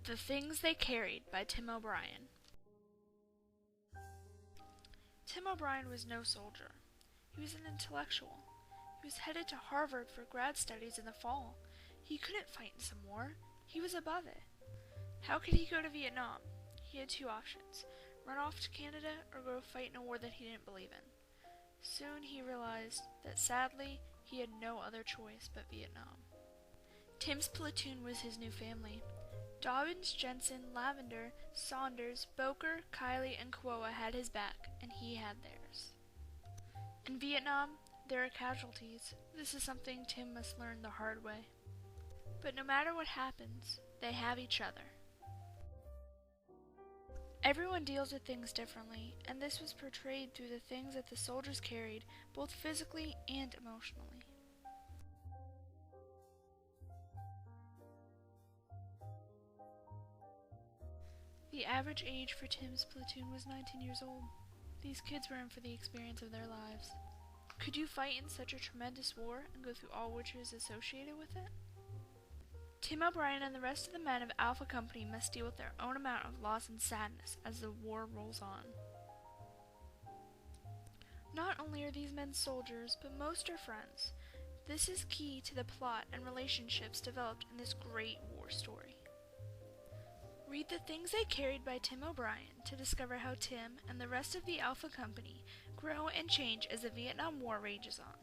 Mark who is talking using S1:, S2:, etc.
S1: The Things They Carried by Tim O'Brien. Tim O'Brien was no soldier. He was an intellectual. He was headed to Harvard for grad studies in the fall. He couldn't fight in some war. He was above it. How could he go to Vietnam? He had two options: run off to Canada or go fight in a war that he didn't believe in. Soon he realized that sadly he had no other choice but Vietnam. Tim's platoon was his new family. Dobbins, Jensen, Lavender, Saunders, Boker, Kiley, and Kwowa had his back, and he had theirs. In Vietnam, there are casualties. This is something Tim must learn the hard way. But no matter what happens, they have each other. Everyone deals with things differently, and this was portrayed through the things that the soldiers carried, both physically and emotionally. The average age for Tim's platoon was 19 years old. These kids were in for the experience of their lives. Could you fight in such a tremendous war and go through all which is associated with it? Tim O'Brien and the rest of the men of Alpha Company must deal with their own amount of loss and sadness as the war rolls on. Not only are these men soldiers, but most are friends. This is key to the plot and relationships developed in this great war story. Read The Things They Carried by Tim O'Brien to discover how Tim and the rest of the Alpha Company grow and change as the Vietnam War rages on.